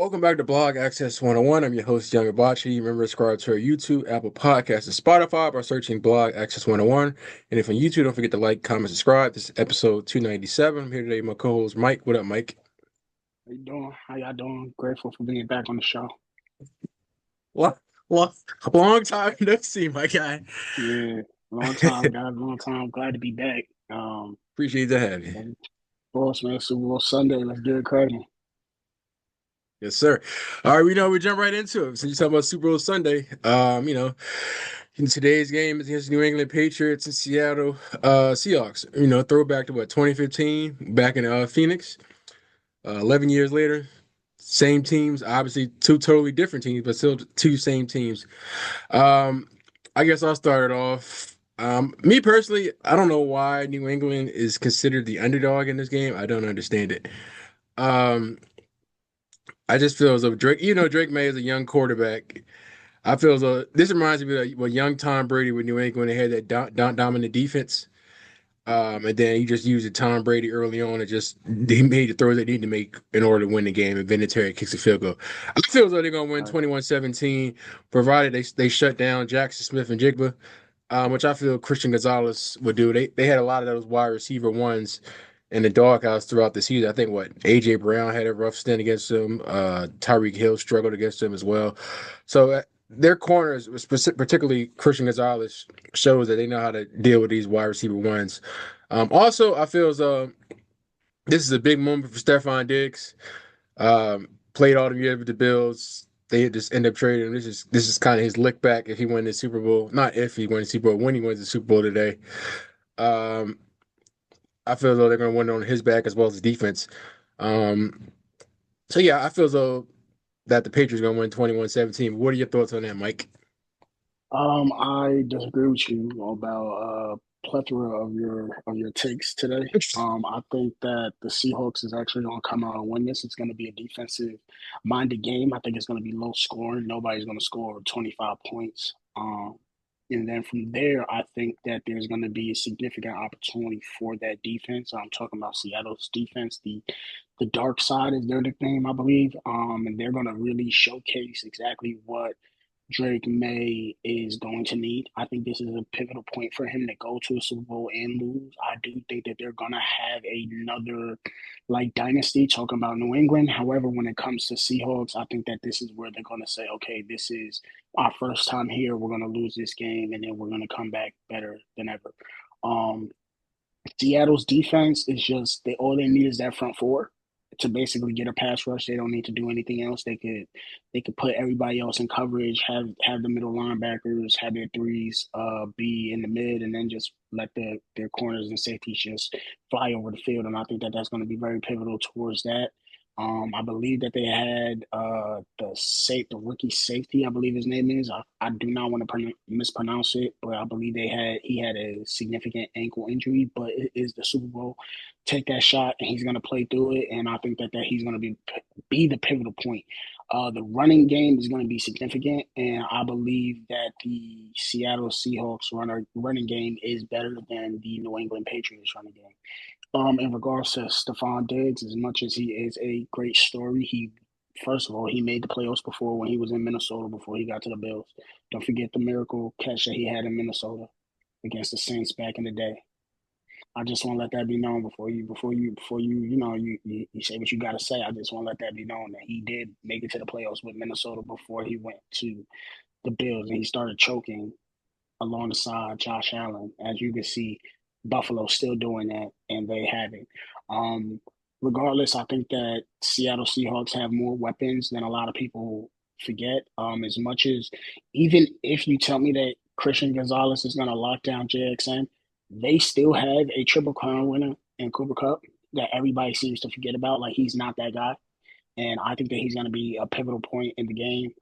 Welcome back to Blog Access 101. I'm your host, Young Abachi. Remember to subscribe to our YouTube, Apple Podcasts, and Spotify by searching Blog Access 101. And if on YouTube, don't forget to like, comment, subscribe. This is episode 297. I'm here today with my co-host, Mike. What up, Mike? How you doing? How y'all doing? Grateful for being back on the show. Long, long, long time no see, my guy. Yeah, long time, guys. Long time. Glad to be back. Appreciate to have you. And boss, man, Super Bowl Sunday. Let's get it cracking. Yes, sir. All right, we jump right into it. Since you talking about Super Bowl Sunday, in today's game is against New England Patriots and Seattle Seahawks. Throwback to what 2015 back in Phoenix. 11 years later, same teams, obviously two totally different teams, but still two same teams. Um, I guess I'll start it off. Me personally, I don't know why New England is considered the underdog in this game. I don't understand it. Um, I just feel as though Drake May is a young quarterback. I feel as though this reminds me of what young Tom Brady with New England when they had that dominant defense. And then he just used Tom Brady early on and just he made the throws they need to make in order to win the game. And Vinatieri kicks a field goal. I feel as though they're gonna win Right. 21-17, provided they shut down Jackson Smith and Jigba, which I feel Christian Gonzalez would do. They had a lot of those wide receiver ones in the doghouse throughout the season. I think what AJ Brown had a rough stint against them. Tyreek Hill struggled against them as well. So their corners, particularly Christian Gonzalez, shows that they know how to deal with these wide receiver ones. Also, I feel as though this is a big moment for Stephon Diggs. Played all the years with the Bills. They just end up trading him. This is kind of his lick back if he wins the Super Bowl. Not if he wins the Super Bowl, when he wins the Super Bowl today. Um, I feel as though they're going to win on his back as well as defense. Um, so yeah, I feel as though that the Patriots are going to win 21-17. What are your thoughts on that, Mike? I disagree with you about plethora of your takes today. I think that the Seahawks is actually going to come out and win this. It's going to be a defensive minded game. I think it's going to be low scoring. Nobody's going to score 25 points. And then from there, I think that there's going to be a significant opportunity for that defense. I'm talking about Seattle's defense. The dark side is their nickname, I believe. And they're going to really showcase exactly what Drake May is going to need. I think this is a pivotal point for him to go to a Super Bowl and lose. I do think that they're going to have another like dynasty talking about New England. However, when it comes to Seahawks, I think that this is where they're going to say, okay, this is our first time here. We're going to lose this game and then we're going to come back better than ever. Um, Seattle's defense is just all they need is that front four to basically get a pass rush. They don't need to do anything else. They could put everybody else in coverage, have the middle linebackers, have their threes be in the mid, and then just let their corners and safeties just fly over the field. And I think that that's going to be very pivotal towards that. I believe that they had the rookie safety. I believe his name is. I do not want to mispronounce it, but I believe he had a significant ankle injury. But it is the Super Bowl. Take that shot, and he's going to play through it. And I think that he's going to be the pivotal point. The running game is going to be significant, and I believe that the Seattle Seahawks running game is better than the New England Patriots running game. In regards to Stephon Diggs, as much as he is a great story, he first of all he made the playoffs before when he was in Minnesota before he got to the Bills. Don't forget the miracle catch that he had in Minnesota against the Saints back in the day. I just want to let that be known before you say what you got to say. I just want to let that be known that he did make it to the playoffs with Minnesota before he went to the Bills and he started choking alongside Josh Allen. As you can see, Buffalo still doing that, and they haven't. Um, Regardless, I think that Seattle Seahawks have more weapons than a lot of people forget. As much as even if you tell me that Christian Gonzalez is going to lock down JXN, they still have a triple crown winner in Cooper Cup that everybody seems to forget about. Like he's not that guy. And I think that he's going to be a pivotal point in the game.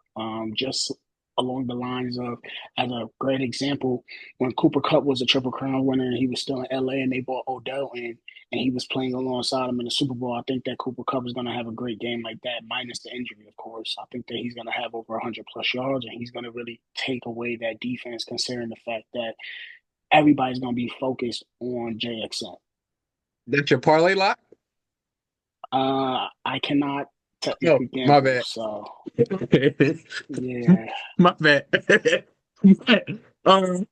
Just along the lines of, as a great example, when Cooper Cup was a Triple Crown winner and he was still in LA and they brought Odell in and he was playing alongside him in the Super Bowl, I think that Cooper Cup is going to have a great game like that, minus the injury, of course. I think that he's going to have over 100 plus yards and he's going to really take away that defense, considering the fact that everybody's going to be focused on JXN. That's your parlay lock? I cannot Oh, technically my gamble, bad. so yeah. My bad. um,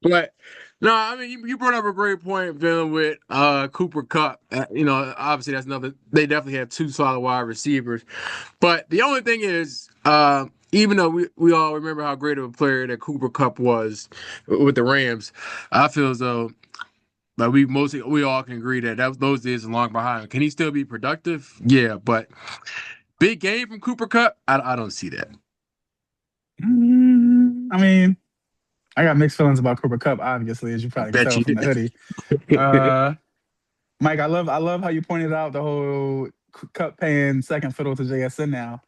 but no, I mean you brought up a great point dealing with Cooper Cup. Obviously that's another. They definitely have two solid wide receivers. But the only thing is, even though we all remember how great of a player that Cooper Cup was with the Rams, I feel as though like we all can agree that those days are long behind. Can he still be productive? Yeah, but big game from Cooper Cup, I don't see that. I mean, I got mixed feelings about Cooper Cup, obviously, as you I probably can bet tell you from the did. hoodie. Uh, Mike, I love how you pointed out the whole Cup paying second fiddle to JSN now.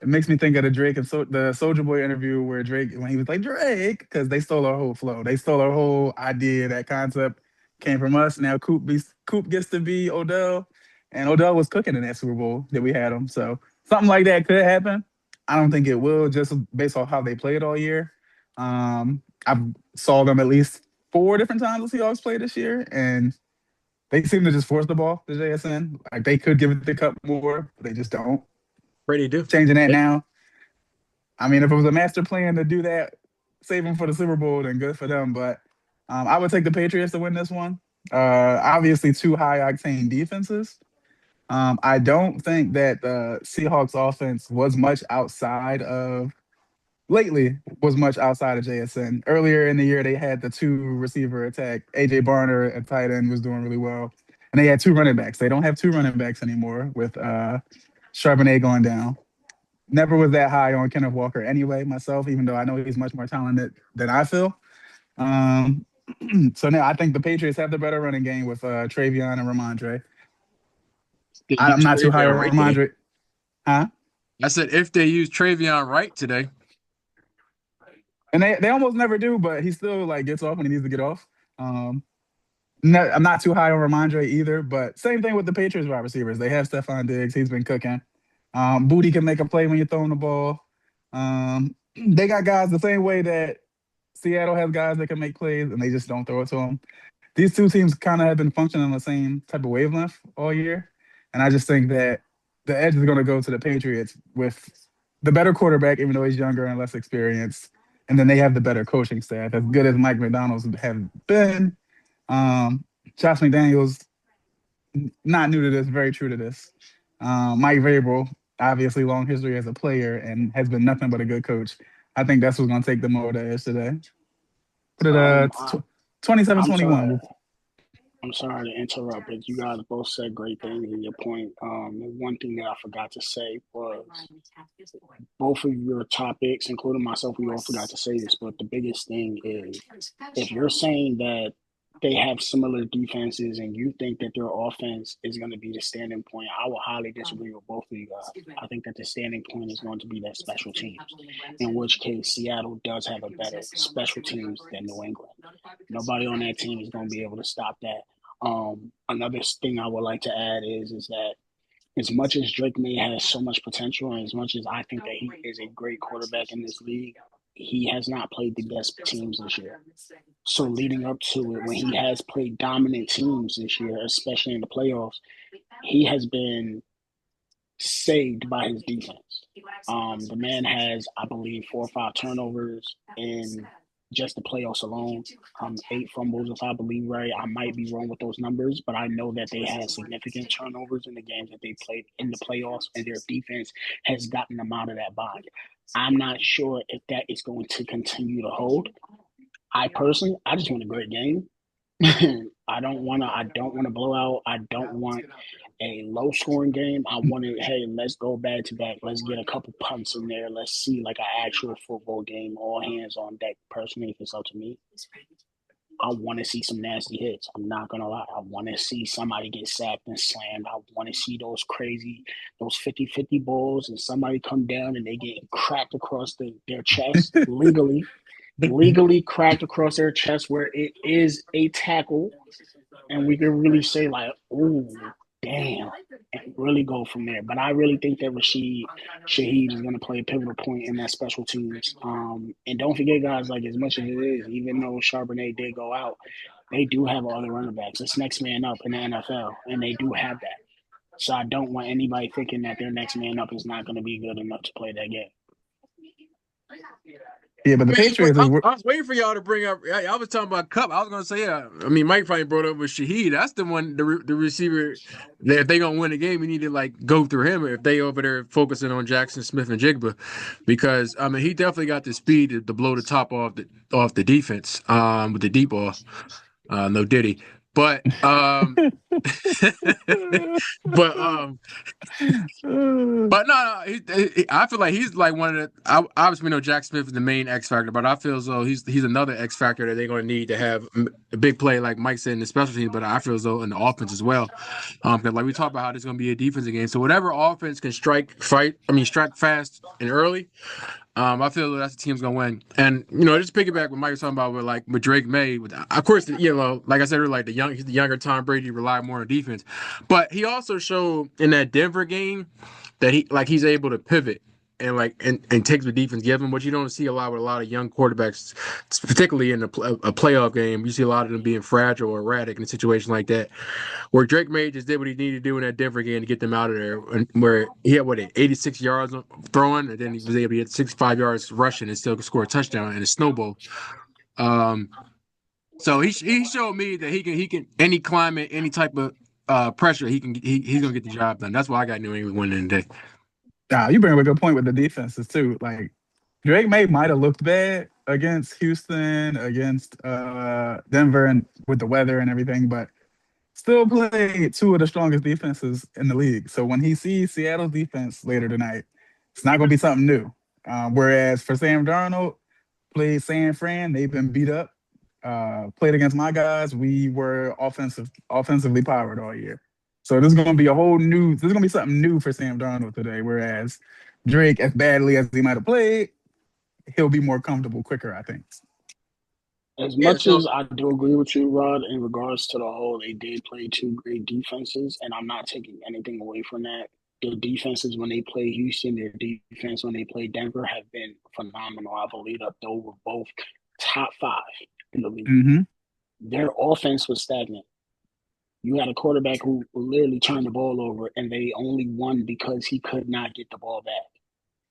It makes me think of the Drake and the Soldier Boy interview where Drake, when he was like Drake, because they stole our whole flow, they stole our whole idea. That concept came from us. Now Coop gets to be Odell, and Odell was cooking in that Super Bowl that we had him. So something like that could happen. I don't think it will, just based off how they played all year. I saw them at least four different times the Seahawks played this year, and they seem to just force the ball to JSN. Like they could give it the Cup more, but they just don't. Ready to do. Changing that now. I mean, if it was a master plan to do that, save them for the Super Bowl, then good for them. But I would take the Patriots to win this one. Obviously, two high octane defenses. I don't think that the Seahawks offense was much outside of JSN. Earlier in the year, they had the two receiver attack. AJ Barner at tight end was doing really well. And they had two running backs. They don't have two running backs anymore with Charbonnet going down. Never was that high on Kenneth Walker anyway, myself, even though I know he's much more talented than I feel. Um, so now I think the Patriots have the better running game with Travion and Ramondre. They I'm use not too high on Travion right today. Ramondre. Huh? I said if they use Travion right today. And they almost never do, but he still like gets off when he needs to get off. Um, no, I'm not too high on Ramondre either, but same thing with the Patriots wide receivers. They have Stephon Diggs. He's been cooking. Booty can make a play when you're throwing the ball. They got guys the same way that Seattle has guys that can make plays, and they just don't throw it to them. These two teams kind of have been functioning on the same type of wavelength all year, and I just think that the edge is going to go to the Patriots with the better quarterback, even though he's younger and less experienced, and then they have the better coaching staff. As good as Mike McDonald's have been, um, Josh McDaniels not new to this, very true to this. Mike Vrabel, obviously long history as a player and has been nothing but a good coach. I think that's what's going to take them over the edge today. Put it Um, I, I'm sorry. 27-21. I'm sorry to interrupt, but you guys both said great things in your point. One thing that I forgot to say was both of your topics, including myself, we all forgot to say this, but the biggest thing is if you're saying that they have similar defenses and you think that their offense is going to be the standing point, I will highly disagree with both of you guys. I think that the standing point is going to be their special teams, in which case Seattle does have a better special teams than New England. Nobody on that team is going to be able to stop that. Another thing I would like to add is that as much as Drake May has so much potential, and as much as I think that he is a great quarterback in this league, he has not played the best teams this year. So leading up to it, when he has played dominant teams this year, especially in the playoffs, he has been saved by his defense. The man has, I believe, 4 or 5 turnovers in just the playoffs alone. 8 fumbles, if I believe right. I might be wrong with those numbers, but I know that they had significant turnovers in the games that they played in the playoffs, and their defense has gotten them out of that bind. I'm not sure if that is going to continue to hold. I personally, I just want a great game. I don't want to blow out. I don't want a low scoring game. I wanted, hey, let's go back to back. Let's get a couple punts in there. Let's see like an actual football game, all hands on deck. Personally, if it's up to me, I want to see some nasty hits. I'm not gonna lie. I want to see somebody get sacked and slammed. I want to see those 50-50 balls, and somebody come down and they get cracked across their chest legally cracked across their chest where it is a tackle, and we can really say like, "Ooh, damn," and really go from there. But I really think that Shaheed is going to play a pivotal point in that special teams. And don't forget, guys, like as much as it is, even though Charbonnet did go out, they do have other running backs. It's next man up in the NFL, and they do have that. So I don't want anybody thinking that their next man up is not going to be good enough to play that game. Yeah, but the Patriots is I was waiting for y'all to bring up. I was talking about Cup. I was gonna say, yeah. I mean, Mike probably brought up with Shaheed. That's the one, the receiver. That if they gonna win the game, we need to like go through him. If they over there focusing on Jackson Smith and Jigba, because I mean, he definitely got the speed to blow the top off the defense. With the deep ball. No Diddy, but but uh, But no, I feel like he's like one of the. Obviously, we know Jack Smith is the main X factor, but I feel as though he's another X factor that they're going to need to have a big play, like Mike said in the special teams. But I feel as though in the offense as well, because like we talked about how there's going to be a defensive game. So whatever offense can strike fast and early. I feel that's the team's gonna win, and just piggyback what Mike was talking about with Drake May. Of course, like I said, like he's the younger Tom Brady, rely more on defense, but he also showed in that Denver game that he's able to pivot and takes the defense give him, which you don't see a lot with a lot of young quarterbacks, particularly in a playoff game. You see a lot of them being fragile or erratic in a situation like that. Where Drake May just did what he needed to do in that Denver game to get them out of there, and where he had 86 yards throwing, and then he was able to get 65 yards rushing and still score a touchdown in a snowball. Um, so he showed me that he can any climate, any type of pressure, he's gonna get the job done. That's why I got New England winning today. you bring up a good point with the defenses too. Like Drake May might have looked bad against Houston, against Denver, and with the weather and everything, but still played two of the strongest defenses in the league. So when he sees Seattle's defense later tonight, it's not going to be something new. Whereas for Sam Darnold, played San Fran, they've been beat up. Played against my guys, we were offensively powered all year. So this is going to be a whole new. This is going to be something new for Sam Darnold today. Whereas Drake, as badly as he might have played, he'll be more comfortable quicker, I think. As Yeah, much so as I do agree with you, Rod, in regards to the whole, they did play two great defenses, and I'm not taking anything away from that. Their defenses when they play Houston, their defense when they play Denver have been phenomenal. I believe that they were both top five in the league. Mm-hmm. Their offense was stagnant. You had a quarterback who literally turned the ball over, and they only won because he could not get the ball back.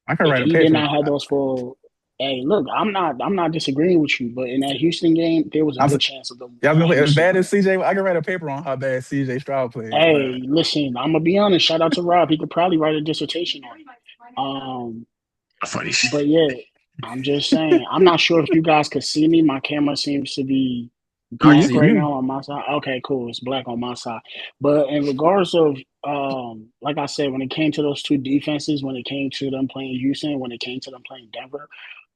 I could If write a he did paper. not have those four, hey, look, I'm not disagreeing with you, but in that Houston game, there was a I'm, good chance of them yeah, I was gonna say, as Houston bad winning. as CJ, I could write a paper on how bad CJ Stroud played, but Hey, listen, I'm gonna be honest. Shout out to Rob. He could probably write a dissertation on it. Um, funny. but yeah, I'm just saying. I'm not sure if you guys could see me. My camera seems to be I can yeah, black see for you. right you. now on my side. Okay, cool. It's black on my side. But in regards of like I said, when it came to those two defenses, when it came to them playing Houston, when it came to them playing Denver,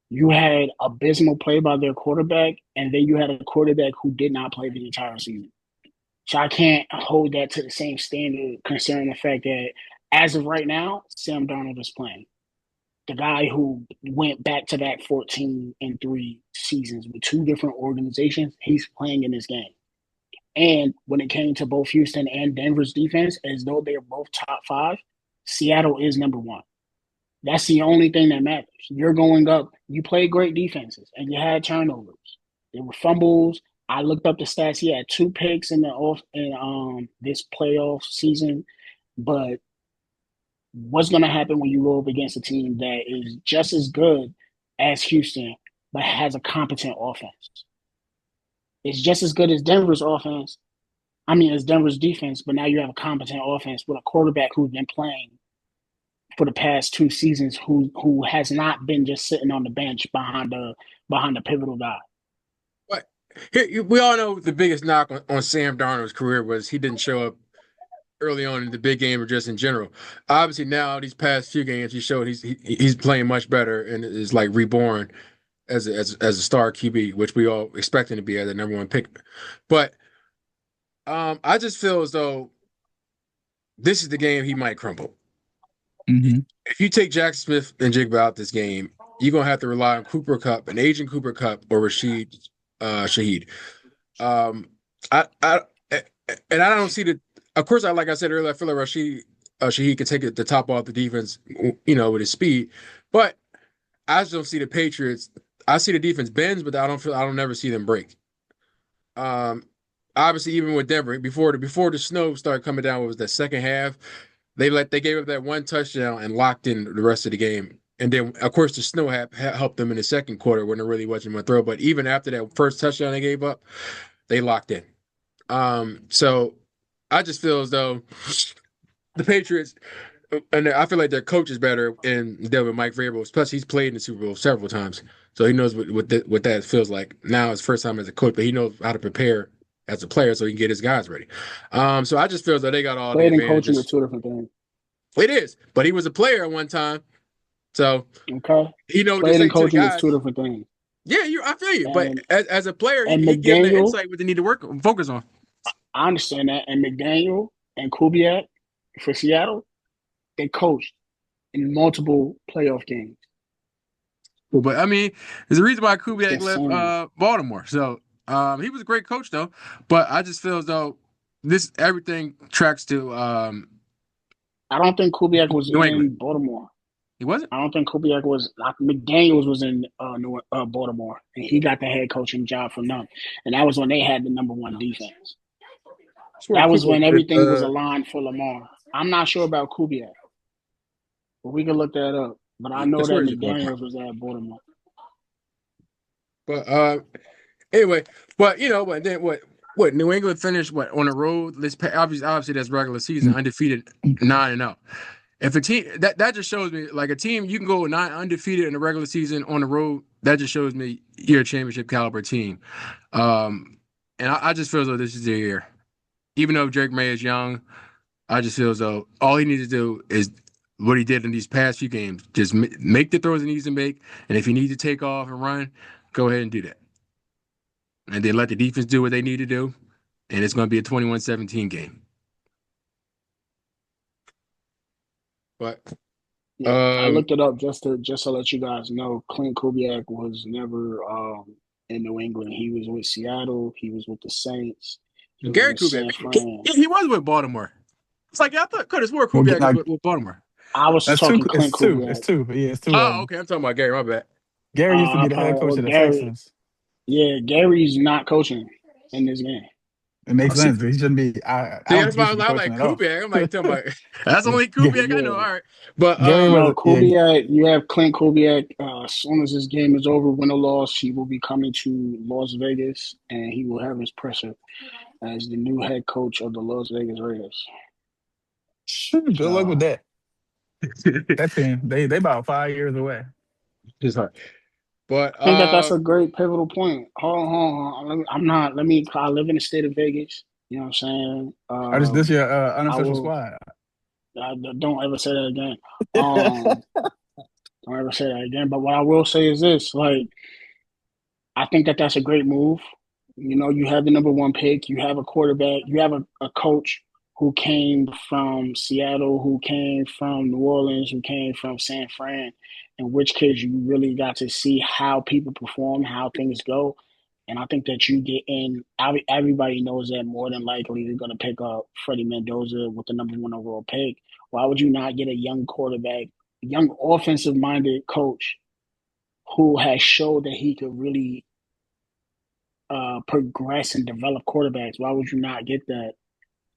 you had abysmal play by their quarterback, and then you had a quarterback who did not play the entire season. So I can't hold that to the same standard concerning the fact that as of right now, Sam Darnold is playing. The guy who went back to back 14-3 seasons with two different organizations, he's playing in this game. And when it came to both Houston and Denver's defense, as though they're both top five, Seattle is number one. That's the only thing that matters. You're going up. You played great defenses, and you had turnovers. There were fumbles. I looked up the stats. He had two picks in the off in this playoff season. But what's going to happen when you go up against a team that is just as good as Houston, but has a competent offense? It's just as good as Denver's offense. I mean, as Denver's defense, but now you have a competent offense with a quarterback who's been playing for the past two seasons who has not been just sitting on the bench behind the pivotal guy. But we all know the biggest knock on Sam Darnold's career was he didn't show up early on in the big game or just in general. Obviously, now these past few games, he showed he's playing much better and is like reborn as a star QB, which we all expect him to be as a number one pick. But I just feel as though this is the game he might crumble. Mm-hmm. If you take Jack Smith and Jigba out this game, you're gonna have to rely on Cooper Cup, an aging Cooper Cup, or Rashid Shaheed. Um, I and I don't see the. Of course, like I said earlier, I feel like Rashid Shaheed can take the top off the defense, with his speed. But I just don't see the Patriots. I see the defense bends, but I don't never see them break. obviously even with Denver before the snow started coming down, what was the second half? They gave up that one touchdown and locked in the rest of the game. And then of course the snow helped them in the second quarter when there really wasn't much throw. But even after that first touchdown they gave up, they locked in. So I just feel as though the Patriots and I feel like their coach is better in dealing with Mike Vrabel. Plus, he's played in the Super Bowl several times, so he knows what that feels like. Now, it's first time as a coach, but he knows how to prepare as a player so he can get his guys ready. So I just feel as though they got all the Playing and coaching are advantages. two different things. It is, but he was a player at one time, so Okay, he knows what to playing say and to the coaching is guys. two different things. Yeah, I feel you, but And as a player, and he gives them McDaniel, insight what they need to focus on. I understand that. And McDaniel and Kubiak for Seattle, they coached in multiple playoff games. But I mean, there's a reason why Kubiak Just left saying. Baltimore. So he was a great coach though. But I just feel as though this everything tracks to I don't think Kubiak was New England. in Baltimore. He wasn't. I don't think Kubiak was. Like, McDaniel's was in Baltimore, and he got the head coaching job from them. And that was when they had the number one defense. I swear That was Kubiak when was everything was aligned for Lamar. I'm not sure about Kubiak, but we can look that up. But I I know that swear he's in Baltimore. McDaniel's was at Baltimore. But anyway, but but then what New England finished what on the road? Obviously that's regular season undefeated 9-0. If a team that just shows me like a team you can go nine undefeated in the regular season on the road, that just shows me you're a championship caliber team. And I just feel as though this is their year. Even though Drake May is young, I just feel as though all he needs to do is what he did in these past few games. Just make the throws he needs to make, and if he needs to take off and run, go ahead and do that. And then let the defense do what they need to do, and it's going to be a 21-17 game. But Yeah, I um, looked it up just to let you guys know. Clint Kubiak was never in New England. He was with Seattle. He was with the Saints. He was Gary with San Kubiak, Fran. he was with Baltimore. It's like I thought could have swore Well, Kubiak was now, with Baltimore. I was that's two. talking It's Clint two. It's Kubiak. two. Yeah, it's two of Oh, them. okay. I'm talking about Gary. My bad. Gary used to be the head coach Well, of the Gary, Texans. yeah, Gary's not coaching in this game. It makes See, sense. He shouldn't be. I don't that's think he why I should was be coaching like at all. Kubiak. I'm like talking about that's Yeah. only Kubiak I know. Yeah, All right, but Gary no, was. Yeah. Kubiak. You have Clint Kubiak. As soon as this game is over, win or loss, he will be coming to Las Vegas, and he will have his presser as the new head coach of the Las Vegas Raiders. Good luck with So that. That team. They about 5 years away. it's hard. But I think that that's a great pivotal point. Hold on. I'm not. Let me. I live in the state of Vegas. You know what I'm saying? I just this your I unofficial will. squad. Don't ever say that again. Um, don't ever say that again. But what I will say is this: like, I think that that's a great move. You know, you have the number one pick. You have a quarterback. You have a coach who came from Seattle, who came from New Orleans, who came from San Fran. In which case, you really got to see how people perform, how things go. And I think that you get in. Everybody knows that more than likely they're going to pick up Freddie Mendoza with the number one overall pick. Why would you not get a young quarterback, young offensive minded coach who has showed that he could really progress and develop quarterbacks? Why would you not get that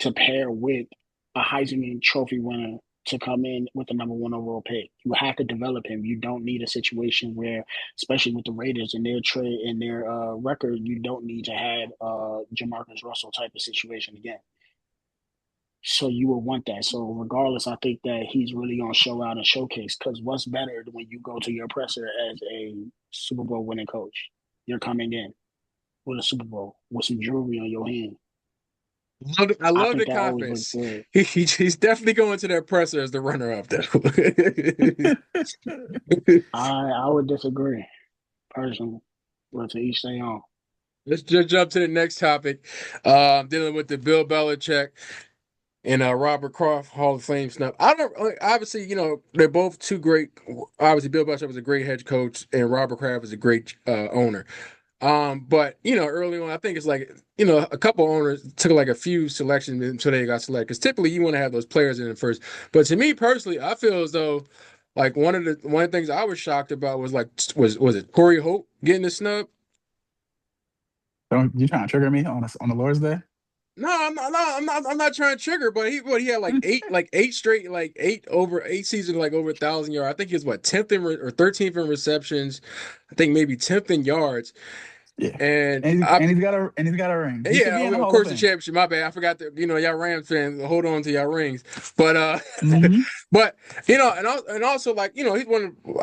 to pair with a Heisman Trophy winner to come in with the number one overall pick? You have to develop him. You don't need a situation where, especially with the Raiders and their trade and their record, you don't need to have Jamarcus Russell type of situation again. So you will want that. So regardless, I think that he's really gonna show out and showcase because what's better than when you go to your presser as a Super Bowl winning coach? You're coming in with a Super Bowl with some jewelry on your hand. I I love think the that always looks confidence. good. He's definitely going to that presser as the runner up though. I would disagree personally, but to each their own. Let's just jump to the next topic. Dealing with the Bill Belichick and Robert Kraft Hall of Fame snub. I don't obviously, they're both two great. Obviously, Bill Belichick was a great head coach, and Robert Kraft is a great owner. But early on, I think it's like a couple owners took like a few selections until they got selected. Because typically, you want to have those players in the first. But to me personally, I feel as though like one of the things I was shocked about was like was it Torry Holt getting the snub? Don't you trying to trigger me on the Lord's Day? No, I'm not trying to trigger, but he had like eight straight, like eight seasons, like over 1,000 yards. I think he was what 10th or 13th in receptions. I think maybe 10th in yards. Yeah. And And I he's got a ring. He should Yeah, be in the of Hall of course the Fame. championship. My bad. I forgot that, y'all Rams fans hold on to y'all rings. But Hmm. but and also like, he's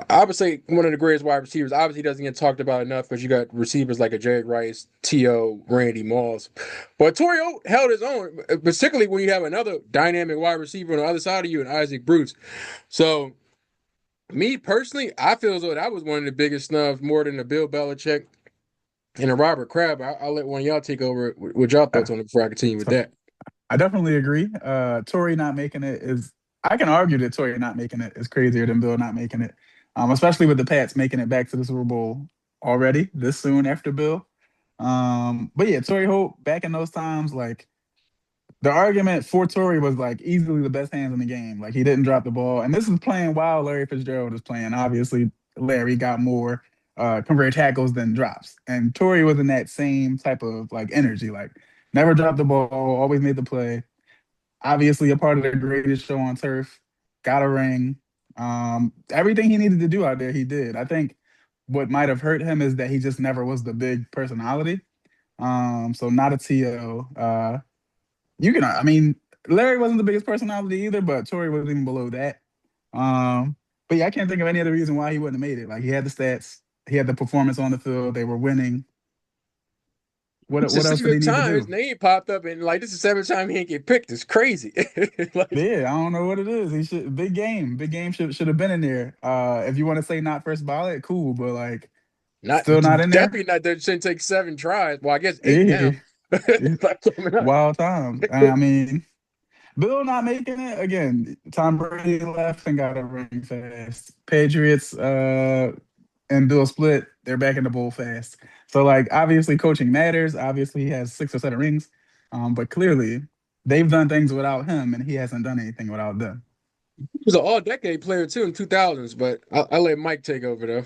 I would say one of the greatest wide receivers. Obviously he doesn't get talked about enough because you got receivers like a Jerry Rice, T.O., Randy Moss. But Torry Holt held his own, particularly when you have another dynamic wide receiver on the other side of you and Isaac Bruce. So me personally, I feel as though that was one of the biggest snubs more than the Bill Belichick and a Robert Kraft. I'll let one of y'all take over with y'all Uh, thoughts on it before I continue with so that. I definitely agree. Torrey not making it is I can argue that Torrey not making it is crazier than Bill not making it. Especially with the Pats making it back to the Super Bowl already this soon after Bill. But yeah, Torrey Holt back in those times, like the argument for Torrey was like easily the best hands in the game. Like he didn't drop the ball. And this is playing while Larry Fitzgerald is playing. Obviously, Larry got more converted tackles than drops. And Torrey was in that same type of like energy, like never dropped the ball, always made the play. Obviously a part of the greatest show on turf, got a ring. Everything he needed to do out there, he did. I think what might have hurt him is that he just never was the big personality. So not a TO. I mean, Larry wasn't the biggest personality either, but Torrey was even below that. Um, but yeah, I can't think of any other reason why he wouldn't have made it. Like he had the stats, he had the performance on the field, they were winning. It's the What else did he seventh need to time his do? name popped up, and like this is the seventh time he ain't get picked. It's crazy. Like, Yeah, I don't know what it is. He should big game. Big game should have been in there. If you want to say not first ballot, cool, but like not still not in there. definitely not. That shouldn't take 7 tries. Well, I guess eight Yeah, now. yeah. Like, coming up. Wild times. I mean, Bill not making it again. Tom Brady left and got a ring fast. Patriots and Bill split. They're back in the bowl fast. So like obviously coaching matters. Obviously he has 6 or 7 rings, but clearly they've done things without him, and he hasn't done anything without them. He was an all-decade player too in 2000s, but I'll let Mike take over though.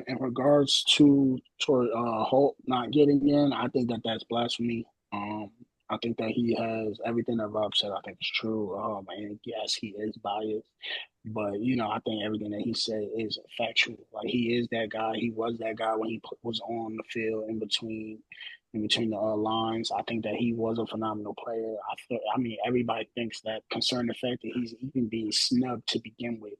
In regards to Holt not getting in, I think that that's blasphemy. I think that he has everything that Rob said. I think is true. And yes, he is biased, but I think everything that he said is factual. Like he is that guy. He was that guy when he was on the field in between the lines. I think that he was a phenomenal player. I mean, everybody thinks that concerning the fact that he's even being snubbed to begin with.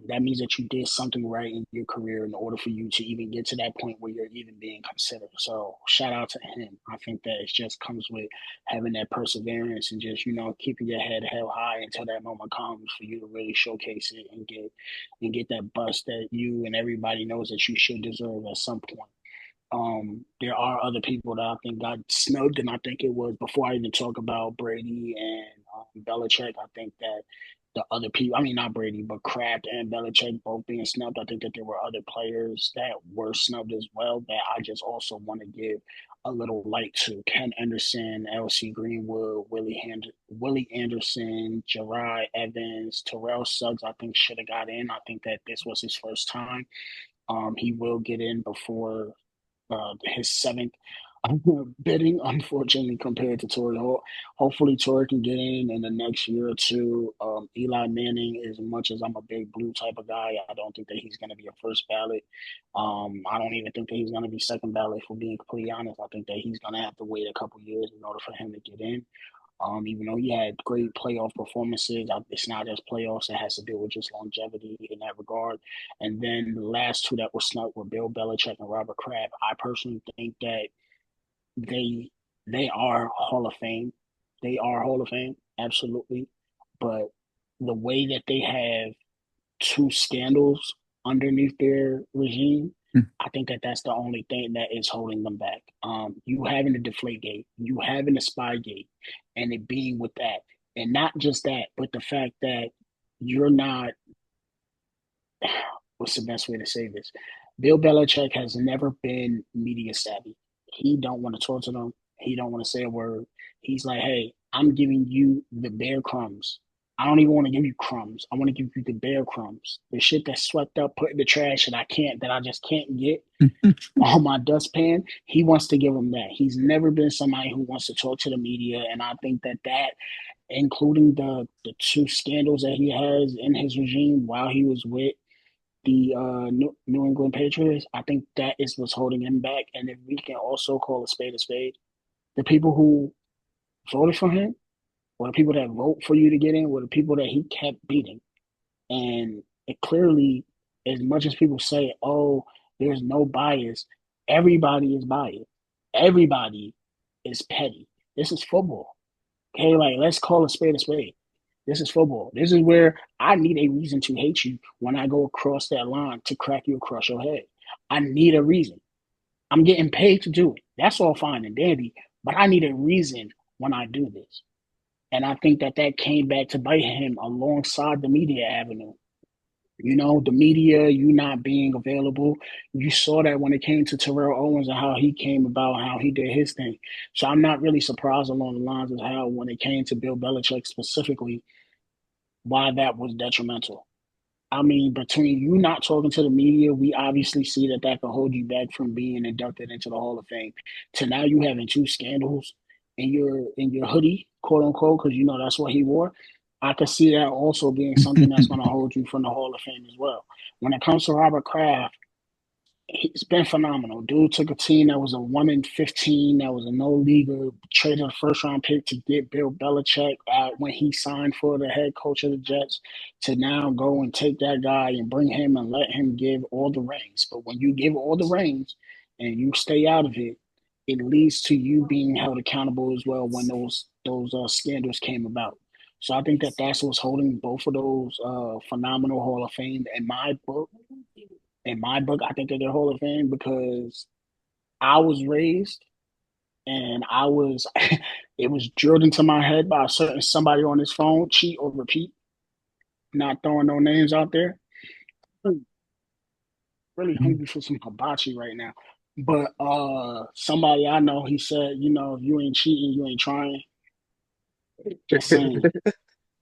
That means that you did something right in your career in order for you to even get to that point where you're even being considered. So shout out to him. I think that it just comes with having that perseverance and just keeping your head held high until that moment comes for you to really showcase it and get that bust that you and everybody knows that you should deserve at some point. There are other people that I think got snubbed, and I think it was before I even talk about Brady and Belichick. I think that the other people, I mean, not Brady, but Kraft and Belichick both being snubbed. I think that there were other players that were snubbed as well that I just also want to give a little light to. Ken Anderson, L.C. Greenwood, Willie Anderson, Jari Evans, Terrell Suggs, I think should have got in. I think that this was his first time. He will get in before his seventh bidding, unfortunately, compared to Torrey Holt. Hopefully, Torrey can get in the next year or two. Eli Manning, as much as I'm a big blue type of guy, I don't think that he's going to be a first ballot. I don't even think that he's going to be second ballot, for being completely honest. I think that he's going to have to wait a couple years in order for him to get in. Even though he had great playoff performances, it's not just playoffs. It has to do with just longevity in that regard. And then the last two that were snuck were Bill Belichick and Robert Kraft. I personally think that they they are Hall of Fame. They are Hall of Fame, absolutely. But the way that they have two scandals underneath their regime, I think that that's the only thing that is holding them back. You having the deflate gate, you having the spy gate, and it being with that. And not just that, but the fact that you're not, what's the best way to say this? Bill Belichick has never been media savvy. He don't want to talk to them. He don't want to say a word. He's like, hey, I'm giving you the bare crumbs. I don't even want to give you crumbs. I want to give you the bare crumbs. The shit that's swept up, put in the trash that I just can't get on my dustpan. He wants to give him that. He's never been somebody who wants to talk to the media. And I think that including the two scandals that he has in his regime while he was with the New England Patriots, I think that is what's holding him back. And if we can also call a spade, the people who voted for him, or the people that vote for you to get in, were the people that he kept beating. And it clearly, as much as people say, oh, there's no bias, everybody is biased. Everybody is petty. This is football. Okay, like let's call a spade a spade. This is football. This is where I need a reason to hate you when I go across that line to crack you across your head. I need a reason. I'm getting paid to do it. That's all fine and dandy, but I need a reason when I do this. And I think that came back to bite him alongside the media avenue. You know, the media, you not being available. You saw that when it came to Terrell Owens and how he came about, how he did his thing. So I'm not really surprised along the lines of how, when it came to Bill Belichick specifically, why that was detrimental. I mean, between you not talking to the media, we obviously see that can hold you back from being inducted into the Hall of Fame. To now you having two scandals in your hoodie, quote unquote, because you know that's what he wore. I could see that also being something that's going to hold you from the Hall of Fame as well. When it comes to Robert Kraft, he's been phenomenal. Dude took a team that was a 1-15, that was a no leaguer, traded a first round pick to get Bill Belichick when he signed for the head coach of the Jets, to now go and take that guy and bring him and let him give all the reins. But when you give all the reins and you stay out of it, it leads to you being held accountable as well when those scandals came about. So I think that's what's holding both of those phenomenal Hall of Fame in my book. In my book, I think that they're Hall of Fame because I was raised and it was drilled into my head by a certain somebody on his phone, cheat or repeat, not throwing no names out there. I'm really hungry for some hibachi right now. But somebody I know, he said, you know, if you ain't cheating, you ain't trying. Just saying.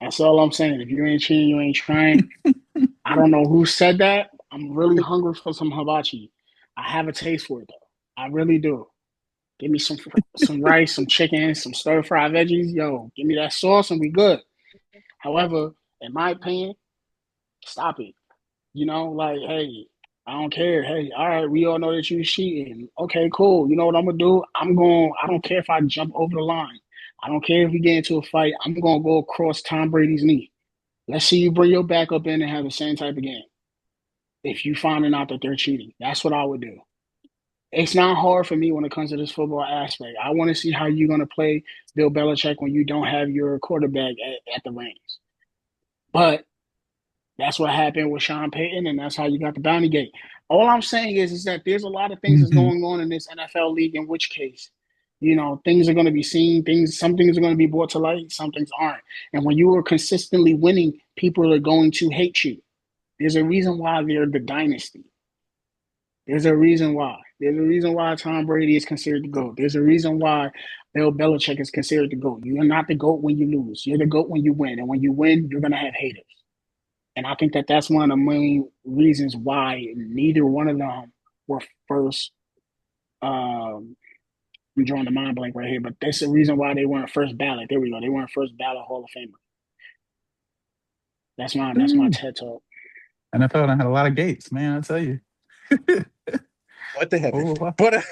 That's all I'm saying. If you ain't cheating, you ain't trying. I don't know who said that. I'm really hungry for some hibachi. I have a taste for it though. I really do. Give me some rice, some chicken, some stir fried veggies. Yo, give me that sauce and we good. However, in my opinion, stop it. You know, like, hey, I don't care. Hey, all right, we all know that you cheating. Okay, cool. You know what I'm gonna do? I don't care if I jump over the line. I don't care if we get into a fight. I'm gonna go across Tom Brady's knee. Let's see you bring your back up in and have the same type of game. If you finding out that they're cheating, that's what I would do. It's not hard for me when it comes to this football aspect. I want to see how you're going to play Bill Belichick when you don't have your quarterback at the reins. But that's what happened with Sean Payton, and that's how you got the bounty gate. All I'm saying is that there's a lot of things that's Mhm. going on in this NFL league, in which case, you know, things are going to be seen, some things are going to be brought to light, some things aren't. And when you are consistently winning, people are going to hate you. There's a reason why they're the dynasty. There's a reason why. There's a reason why Tom Brady is considered the GOAT. There's a reason why Bill Belichick is considered the GOAT. You're not the GOAT when you lose. You're the GOAT when you win. And when you win, you're going to have haters. And I think that's one of the main reasons why neither one of them were first. I'm drawing the mind blank right here, but that's the reason why they weren't first ballot. There we go. They weren't first ballot Hall of Famer. That's my Mm. TED talk. NFL done had a lot of gates, man. I tell you. What the heaven? Oh, wow. But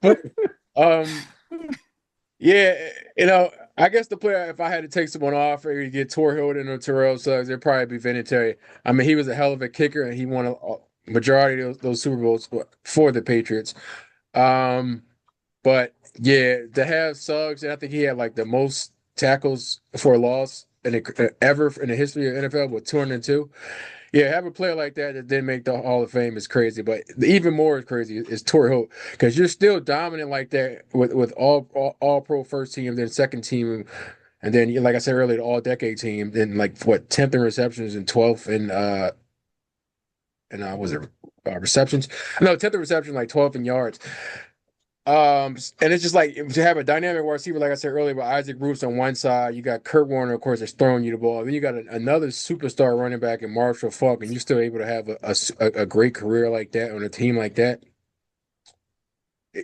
but yeah, you know, I guess the player, if I had to take someone off or you get Torry Holt or Terrell Suggs, it'd probably be Vinatieri. I mean, he was a hell of a kicker and he won a majority of those Super Bowls for the Patriots. Um, but yeah, to have Suggs, and I think he had like the most tackles for a loss ever in the history of NFL with 202. Yeah, have a player like that that didn't make the Hall of Fame is crazy. But even more crazy is Torry Holt because you're still dominant like that with all pro first team, then second team, and then like I said earlier, the all decade team. Then like what 10th in receptions and 12th in was it receptions? No, 10th in reception, like 12th in yards. And it's just like to have a dynamic wide receiver, like I said earlier, with Isaac Bruce on one side, you got Kurt Warner, of course, that's throwing you the ball. Then you got another superstar running back in Marshall Faulk, and you're still able to have a great career like that on a team like that.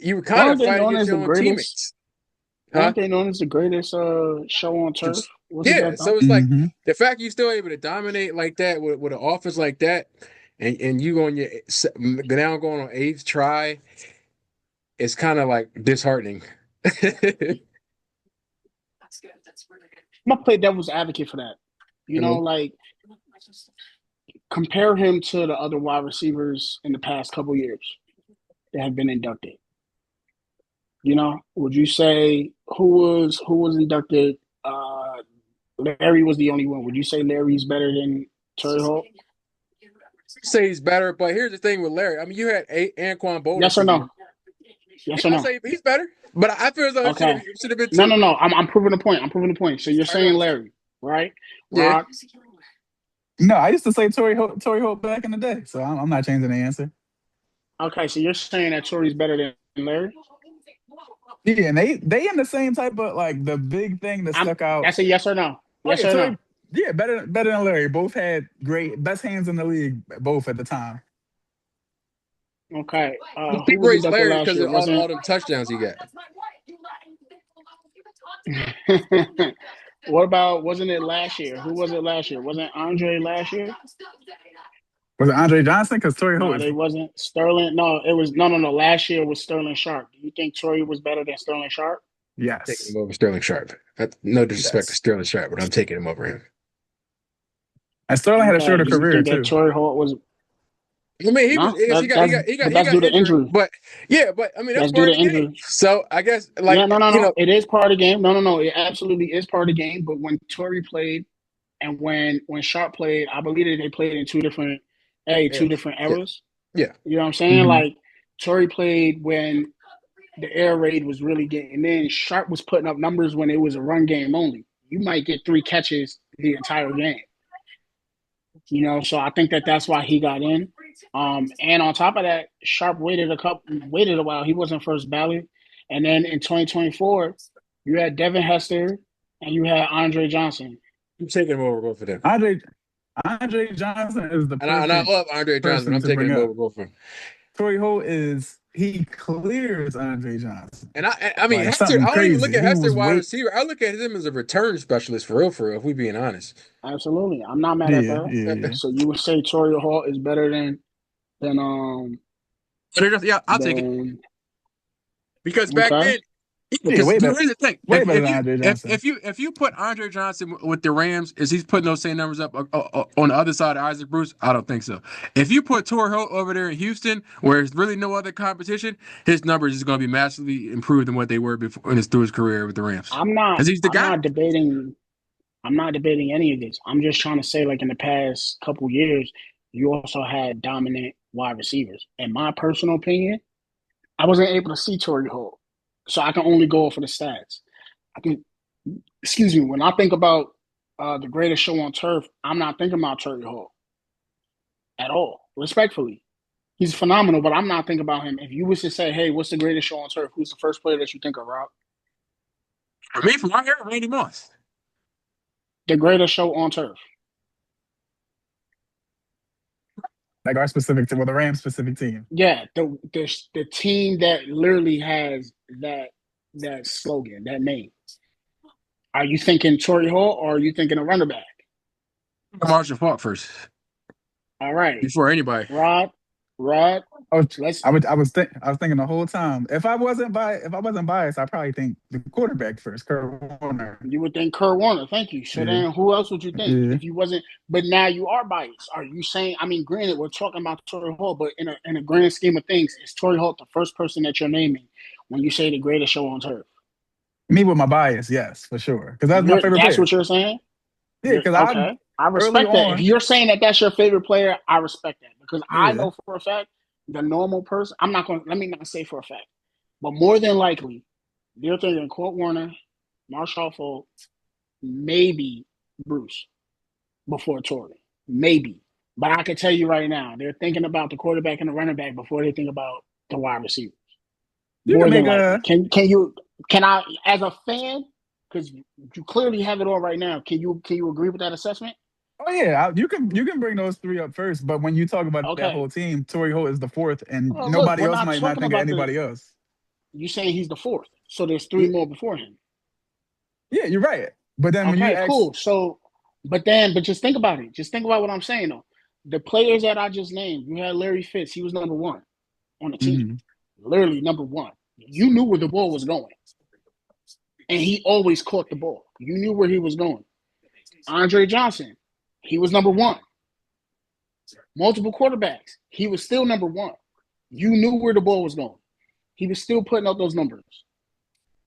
You were kind Aren't of they fighting known against as the your own greatest? teammates, huh? Aren't they known as the greatest show on turf? Wasn't Yeah, that so them? it's like Hmm. the fact you're still able to dominate like that with an offense like that, and you on your now going on eighth try, it's kind of like disheartening. I'm gonna play devil's advocate for that. You know, Mhm. like compare him to the other wide receivers in the past couple years that have been inducted. You know, would you say who was inducted? Larry was the only one. Would you say Larry's better than Terry Holt? Say he's better, but here's the thing with Larry. I mean, you had Anquan Bolden Yes or second year. no? Yeah, Yes or I no? say he's better, but I feel as though Okay. it should have been No, two. no, no. I'm proving the point. I'm proving the point. So you're I know. saying Larry, right? Yeah. Rod. No, I used to say Tory Holt back in the day, so I'm not changing the answer. Okay, so you're saying that Torry's better than Larry? Yeah, and they in the same type of like the big thing that stuck out. That's a yes or no. Oh Yes yeah, or no. Tory. Yeah, better than Larry. Both had great best hands in the league, both at the time. Okay. Who People was raise inducted Larry last because year? of all Wasn't them touchdowns he got. what about wasn't it last year? Who was it last year? Wasn't Andre last year? Was it Andre Johnson? Because Tory Holt No, is they wasn't. Sterling. No, it was no. Last year was Sterling Sharp. Do you think Torrey was better than Sterling Sharp? Taking him yes, over Sterling Sharp. No disrespect to yes. Sterling Sharp, but I'm taking him over him. And Sterling had a Okay. shorter Do you career think that too. Torrey Holt was I mean, he was no? yes, he That's due got to injured, injury. but yeah, but I mean that's That's due part to of the game. injury. So I guess Yeah, like no, no, you no. know, It is part of the game. No, no, no. It absolutely is part of the game. But when Torrey played and when Sharp played, I believe that they played in two eras. different Yeah, eras. yeah. You know what I'm saying? Hmm. Like Torrey played when the air raid was really getting in. Sharp was putting up numbers when it was a run game only. You might get 3 catches the entire game. You know, so I think that that's why he got in. And on top of that, Sharp waited a while. He wasn't first ballot, and then in 2024, you had Devin Hester and you had Andre Johnson. I'm taking him over both of them. Andre Andre Johnson is the And I perfect love Andre Johnson, but person I'm to taking bring him up. over both of them. Tory Holt is he clears Andre Johnson I mean like Hester. something I don't even look crazy. at He Hester was wide wait. receiver. I look at him as a return specialist for real. For real, if we being honest. Absolutely, I'm not mad at Yeah, that. yeah, yeah. So you would say Torrey Hall is better than Yeah, I'll take it. than Because back okay. then, Yeah, because here's the thing: way better than Andre Johnson. if you put Andre Johnson with the Rams, is he's putting those same numbers up on the other side of Isaac Bruce? I don't think so. If you put Torrey Holt over there in Houston, where there's really no other competition, his numbers is going to be massively improved than what they were before through his career with the Rams, I'm not because he's the I'm guy. not debating I'm not debating any of this. I'm just trying to say, like in the past couple years, you also had dominant wide receivers. In my personal opinion, I wasn't able to see Torrey Holt, so I can only go for the stats. I can, excuse me, when I think about the greatest show on turf, I'm not thinking about Torrey Holt at all. Respectfully, he's phenomenal, but I'm not thinking about him. If you was to say, "Hey, what's the greatest show on turf?" Who's the first player that you think of, Rob? For me, from my era, Randy Moss. The greatest show on turf. Like our specific team, well, the Rams specific team. Yeah, the team that literally has that slogan, that name. Are you thinking Torrey Hall or are you thinking a running back? Marshall Faulk first All right, before anybody. Rod, Rod. Oh, Let's. I was thinking the whole time. If I wasn't biased, I probably think the quarterback first, Kurt Warner. You would think Kurt Warner. Thank you. So Yeah, then, who else would you think yeah. if you wasn't? But now you are biased. Are you saying? I mean, granted, we're talking about Torrey Hall, but in a grand scheme of things, is Torrey Hall the first person that you're naming when you say the greatest show on turf? Me with my bias, yes, for sure, because that's my favorite That's player. what you're saying. Yeah, because I Okay. I early respect that. If on, you're saying that that's your favorite player, I respect that because I yeah. know for a fact the normal person. I'm not going. Let me not say for a fact, but more than likely, they're thinking Court Warner, Marshall Faulk, maybe Bruce before Torrey, maybe. But I can tell you right now, they're thinking about the quarterback and the running back before they think about the wide receiver. You More can than make likely. a. Can I as a fan, because you clearly have it all right now, can you agree with that assessment? Oh yeah, you can bring those three up first, but when you talk about that Okay. whole team, Torrey Holt is the fourth, and Well, look, nobody we're else not might not talking think of about the anybody else. you saying he's the fourth. So there's three Yeah, more before him. yeah, you're right. But then when you Okay, ask, cool. So but just think about it. Just think about what I'm saying though. The players that I just named, you had Larry Fitz, he was number one on the team. mhm. Literally number one. You knew where the ball was going. And he always caught the ball. You knew where he was going. Andre Johnson, he was number one. Multiple quarterbacks, he was still number one. You knew where the ball was going. He was still putting up those numbers.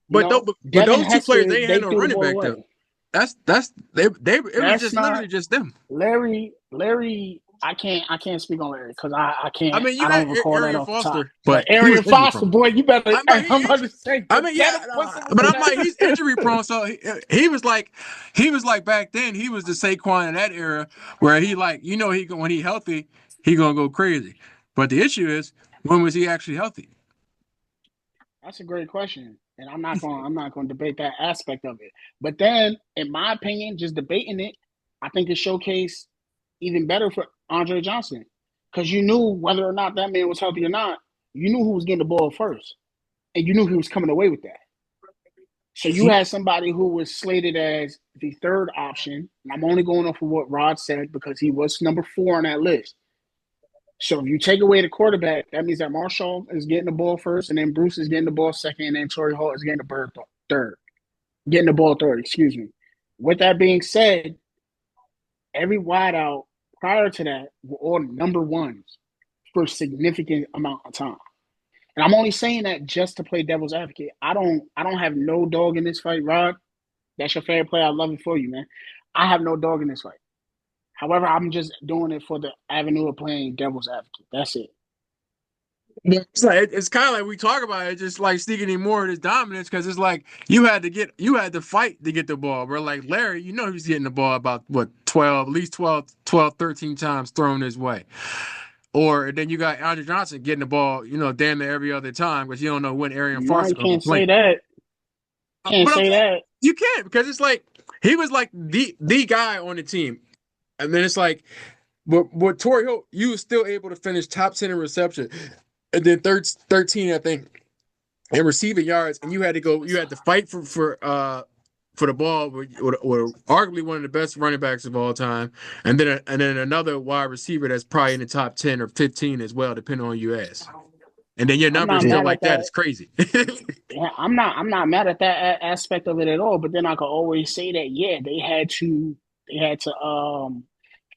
You But, know, but Devin those two players, Hester, they had they no threw the running ball back though. away. That's they it was That's just not literally just them. Larry. I can't speak on Larry because I I can't. mean, you I had don't recall that Arian off the top. Foster, But but he was Arian injury Foster, prone. boy, you better. I mean, I'm about to say, I you mean, yeah, better put some but on I'm that. like, he's injury prone, so he was like back then, he was the Saquon in that era where he like, when he healthy, he gonna go crazy. But the issue is, when was he actually healthy? That's a great question, and I'm not going to debate that aspect of it. But then, in my opinion, just debating it, I think it showcased even better for Andre Johnson because you knew whether or not that man was healthy or not. You knew who was getting the ball first, and you knew he was coming away with that. So you had somebody who was slated as the third option, and I'm only going off of what Rod said because he was number 4 on that list. So if you take away the quarterback, that means that Marshall is getting the ball first, and then Bruce is getting the ball second, and then Torrey Holt is getting the bird third, getting the ball third. Excuse me. With that being said, every wideout prior to that were all number ones for a significant amount of time. And I'm only saying that just to play devil's advocate. I don't have no dog in this fight, Rod. That's your fair play. I love it for you, man. I have no dog in this fight. However, I'm just doing it for the avenue of playing devil's advocate. That's it. It's kind of like we talk about it, just like sneaking in more of this dominance because it's like you had to fight to get the ball. Bro, like Larry, he's getting the ball about what 12, at least 12, 13 times thrown his way. Or then you got Andre Johnson getting the ball, damn near every other time because you don't know when Arian No, Foster you gonna be can't say playing. that. Can't But I'm say saying that. you can't because it's like he was like the guy on the team, and then it's like, but Torrey Holt, you was still able to finish top 10 in reception, and then 13, I think, in receiving yards, and you had to fight for the ball with arguably one of the best running backs of all time, and then another wide receiver that's probably in the top 10 or 15 as well, depending on who you ask. And then your I'm number is not still mad like at that. that. It's crazy. Yeah, I'm not mad at that aspect of it at all. But then I could always say that yeah, they had to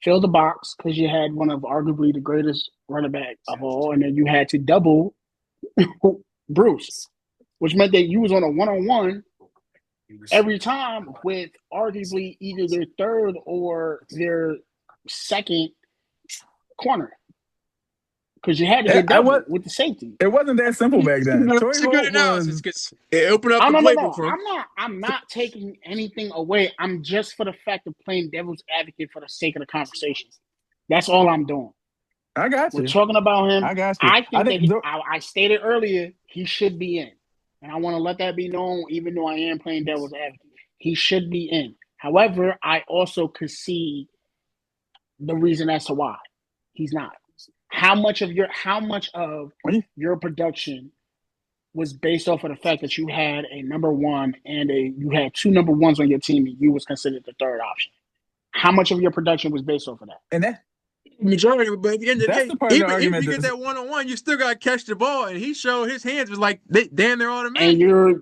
fill the box because you had one of arguably the greatest running back of all, and then you had to double Bruce, which meant that you was on a one-on-one every time with arguably either their third or their second corner because you had to Yeah, get I double was. with the safety. It wasn't that simple back then. Torrey It's a good Holt analysis was. because it opened up Oh the no, no, playbook no. for him. I'm not taking anything away. I'm just for the fact of playing devil's advocate for the sake of the conversation. That's all I'm doing. I got We're you. talking about him. I got you. I I think that think. I stated earlier he should be in, and I want to let that be known. Even though I am playing devil's advocate, he should be in. However, I also could see the reason as to why he's not. How much of your production was based off of the fact that you had a number one and you had two number ones on your team and you was considered the third option. How much of your production was based off of that? And that Majority of it, but at the end of the that's day, the part of the even if argument you get that's. that 1-on-1, you still gotta catch the ball. And he showed his hands was like damn, they're And automatic. you're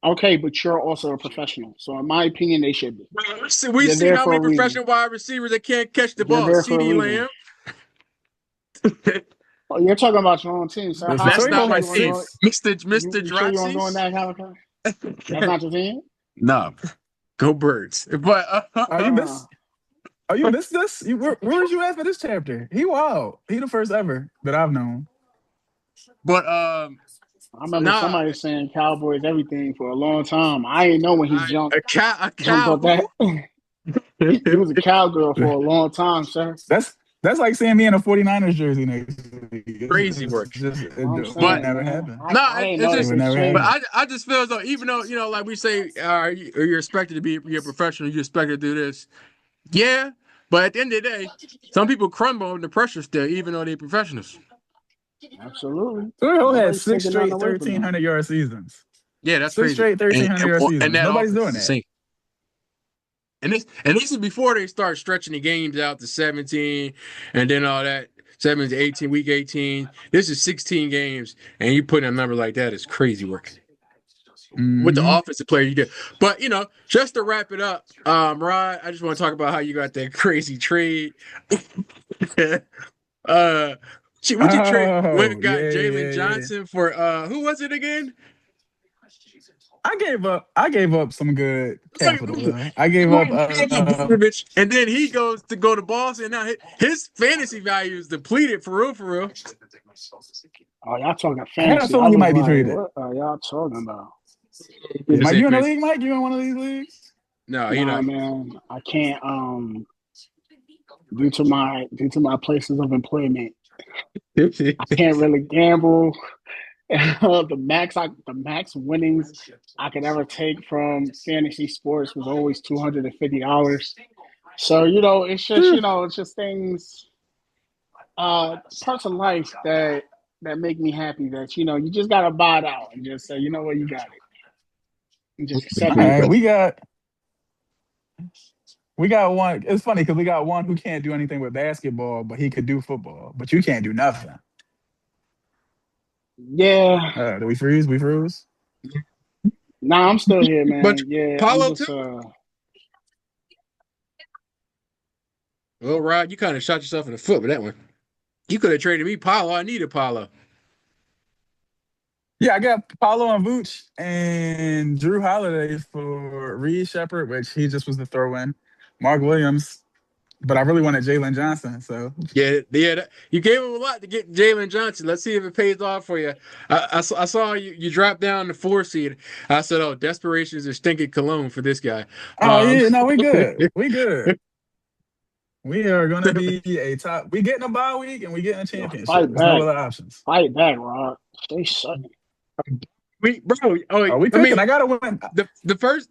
okay, but you're also a professional. So in my opinion, they should be. So we've You're seen there how for many a reason. professional wide receivers that can't catch the You're ball. there for a CD reason. Lamb. Oh, you're talking about your own team, sir. Listen, How That's Torrey you not Holt sure my has you want to team, go? six. Mister You sure you want to go in Draxis. that Calico? That's not your team. No, go Birds. But Oh, you missed. Oh, you missed this. Where was you at for this chapter? He wild. He the first ever that I've known. but I remember nah, somebody saying Cowboys everything for a long time. I didn't know when he a jumped cow up who? that. He was a cowgirl for a long time, sir. That's That's like seeing me in a 49ers jersey next week. Crazy work. I'm It would But never man, happen. I didn't it's know It this just. would was never But changing. happen. I just feel as though, even though, like we say, you're expected to be a professional, you're expected to do this. Yeah, but at the end of the day, some people crumble under pressure still, even though they're professionals. Absolutely. Torry had Nobody's six taking nothing straight away from them. 1,300-yard seasons. Yeah, that's Six crazy. straight 1,300-yard And seasons. that Nobody's offense doing is that. insane. And this is before they start stretching the games out to 17 and then all that. 7 to 18, week 18. This is 16 games, and you put in a number like that is crazy work. With the offensive player you get. But just to wrap it up, Rod, I just want to talk about how you got that crazy trade. What you trade? Went Oh, and got Jalen yeah. Johnson for who was it again? I gave up some good capital though. I gave up And then he goes to go to Boston. Now his fantasy value is depleted for real, for real. Oh, y'all talking I had a fantasy. I feeling he was might be like, traded. what are y'all talking about? Mike, you in the league, Mike? You in one of these leagues? No, Nah, man, I can't. Due to my places of employment, I can't really gamble. The max winnings I could ever take from fantasy sports was always $250. So it's just things, parts of life that make me happy. That you just gotta buy it out and just say, you know what, you got it. You just accept All right, it. we got one. It's funny because we got one who can't do anything with basketball, but he could do football. But you can't do nothing. Yeah. Do we freeze? We froze. Nah, I'm still here, man. But Yeah, I'm Paulo just too. Well, Rod, you kind of shot yourself in the foot with that one. You could have traded me Paulo. I needed Paulo. Yeah, I got Paulo and Vooch and Drew Holiday for Reed Shepard, which he just was the throw-in. Mark Williams, but I really wanted Jalen Johnson. So Yeah. You gave him a lot to get Jalen Johnson. Let's see if it pays off for you. I saw you drop down the 4 seed. I said, "Oh, desperation is a stinking cologne for this guy." oh yeah, no, we good. We good. We are gonna be a top. We getting a bye week and we getting a championship. fight There's no back. other options. Fight back, Rob. Stay sucking. Bro. Oh, we cooking. I gotta win. The first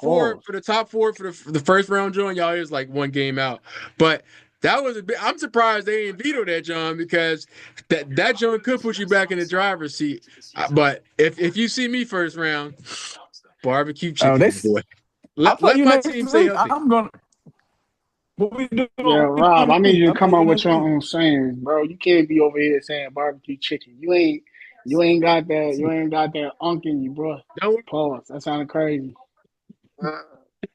4 Pause. for the top 4 for the first round joint, y'all is like one game out. But that was I'm surprised they didn't veto that, John, because that joint could put you back in the driver's seat. But if you see me first round, barbecue chicken, boy. I'll play Let you my next team stay week. healthy. I'm gonna. What we do? Yeah, Rob, I need you to I'll come play up you with next your week. own sayings, bro. You can't be over here saying barbecue chicken. You ain't got that. You ain't got that unk in you, bro. Don't Pause. That sounded crazy.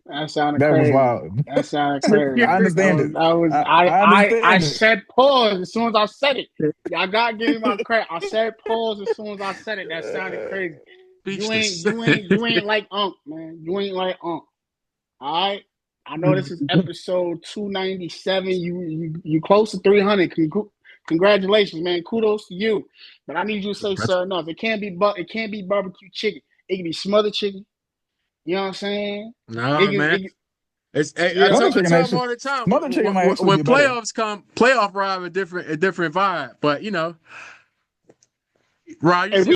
That sounded That was crazy. wild. That sounded crazy. I understand it. That was I I understand it. said pause as soon as I said it. Y'all gotta give me my credit. I said pause as soon as I said it. That sounded crazy. speechless. You ain't like unk, man. You ain't like unk. All right. I know this is episode 297. You close to 300. Congratulations, man. Kudos to you. But I need you to say something else. It can't be barbecue chicken. It can be smothered chicken. You know what I'm saying? Nah, man. I Smothered tell chicken them all the time. Smothered chicken might actually When be better. playoffs come, playoff Rob a different vibe. But Rob, you Hey, see